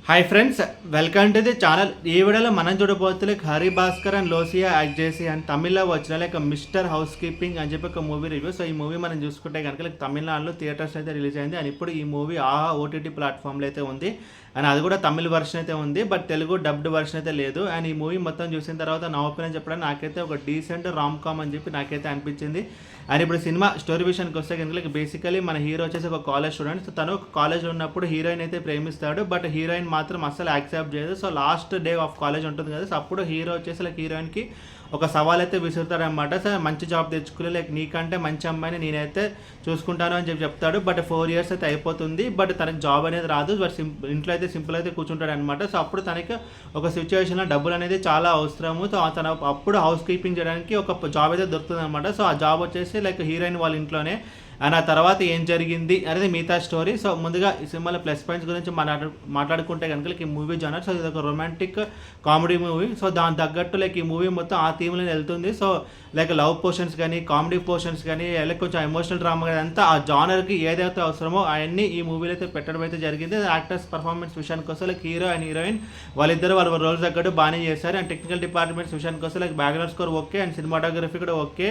Hi friends, welcome to the channel. ఈ వీడియోలో మనం చూడబోతులే హరి భాస్కర్ అండ్ లోసియా యాక్ట్ చేసి అండ్ తమిళ్లో వచ్చిన లైక్ మిస్టర్ హౌస్ కీపింగ్ అని చెప్పి ఒక మూవీ రివ్యూ. సో ఈ మూవీ మనం చూసుకుంటే కనుక లైక్ తమిళనాడులో థియేటర్స్ అయితే రిలీజ్ అయింది అండ్ ఇప్పుడు ఈ మూవీ ఆహా ఓటీటీ ప్లాట్ఫామ్లో అయితే ఉంది అండ్ అది కూడా తమిళ వర్షన్ అయితే ఉంది, బట్ తెలుగు డబ్డ్ వర్షన్ అయితే లేదు. అండ్ ఈ మూవీ మొత్తం చూసిన తర్వాత నా ఒపీనియన్ చెప్పడానికి నాకైతే ఒక డీసెంట్ రామ్ కామ్ అని చెప్పి నాకైతే అనిపించింది. అండ్ ఇప్పుడు సినిమా స్టోరీ విషయానికి వస్తే కనుక బేసికలీ మన హీరో వచ్చేసి ఒక కాలేజ్ స్టూడెంట్. సో తను కాలేజ్లో ఉన్నప్పుడు హీరోయిన్ అయితే ప్రేమిస్తాడు, బట్ హీరోయిన్ మాత్రం అస్సలు యాక్సెప్ట్ చేయదు. So last day of college ఉంటుంది కదా, సో అప్పుడు హీరో వచ్చేసి లైక్ హీరోయిన్కి ఒక సవాల్ అయితే విసురుతాడనమాట. సో మంచి జాబ్ తెచ్చుకుని లైక్ నీకంటే మంచి అమ్మాయిని నేనైతే చూసుకుంటాను అని చెప్పి చెప్తాడు. బట్ 4 years అయితే అయిపోతుంది, బట్ తనకి జాబ్ అనేది రాదు. బట్ ఇంట్లో అయితే సింపుల్ అయితే కూర్చుంటాడు అనమాట. సో అప్పుడు తనకి ఒక సిచ్యువేషన్లో డబ్బులు అనేది చాలా అవసరము. సో తన అప్పుడు హౌస్ కీపింగ్ చేయడానికి ఒక జాబ్ అయితే దొరుకుతుంది అనమాట. సో ఆ జాబ్ వచ్చేసి లైక్ హీరోయిన్ వాళ్ళ ఇంట్లోనే. అండ్ ఆ తర్వాత ఏం జరిగింది అనేది మిగతా స్టోరీ. సో ముందుగా ఈ సినిమాలో ప్లస్ పాయింట్స్ గురించి మాట్లాడుకుంటే కనుక ఈ మూవీ జానర్, సో ఇది ఒక రొమాంటిక్ కామెడీ మూవీ. సో దాని తగ్గట్టు లైక్ ఈ మూవీ మొత్తం ఆ థీమ్లో వెళ్తుంది. సో లైక్ లవ్ పోర్షన్స్ కానీ కామెడీ పోర్షన్స్ కానీ లైక్ కొంచెం ఎమోషనల్ డ్రామా కానీ అంతా ఆ జానర్కి ఏదైతే అవసరమో అవన్నీ ఈ మూవీలో అయితే పెట్టడం అయితే జరిగింది. యాక్టర్స్ పర్ఫార్మెన్స్ విషయానికి వస్తే లైక్ హీరో అండ్ హీరోయిన్ వాళ్ళిద్దరు వాళ్ళ రోల్స్ తగ్గట్టు బాగానే చేశారు. అండ్ టెక్నికల్ డిపార్ట్మెంట్స్ విషయానికి వస్తే like background score okay and cinematography కూడా ఓకే.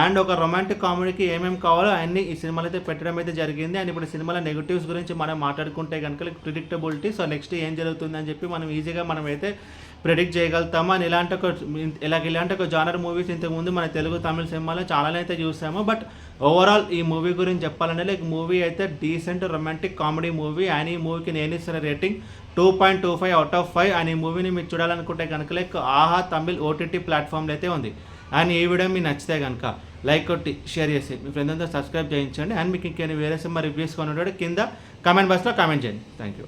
అండ్ ఒక రొమాంటిక్ కామెడీకి ఏమేమి కావాలో అన్ని ఈ సినిమాలో అయితే పెట్టడం అయితే జరిగింది. అండ్ ఇప్పుడు సినిమాలో నెగిటివ్స్ గురించి మనం మాట్లాడుకుంటే కనుక లైక్ ప్రిడిక్టబిలిటీ. సో నెక్స్ట్ ఏం జరుగుతుంది అని చెప్పి మనం ఈజీగా మనం అయితే ప్రిడిక్ట్ చేయగలుగుతాము. అని ఇలాంటి ఒక జానర్ మూవీస్ ఇంతకుముందు మన తెలుగు తమిళ సినిమాలో చాలానే అయితే చూసాము. బట్ ఓవరాల్ ఈ మూవీ గురించి చెప్పాలంటే లైక్ మూవీ అయితే decent romantic comedy movie. And ఈ మూవీకి నేను ఇస్తున్న రేటింగ్ 2.25/5. అండ్ ఈ మూవీని మీరు చూడాలనుకుంటే కనుక లైక్ ఆహా తమిళ్ ఓటీటీ ప్లాట్ఫామ్లో అయితే ఉంది. అండ్ ఈ వీడియో మీకు నచ్చితే కనుక లైక్ కొట్టి షేర్ చేసి మీ ఫ్రెండ్స్ అంతా సబ్స్క్రైబ్ చేయించండి. అండ్ మీకు ఇంకేమైనా వేరే సినిమా రివ్యూస్ కొనేటప్పుడు కింద కామెంట్ బాక్స్లో కామెంట్ చేయండి. Thank you.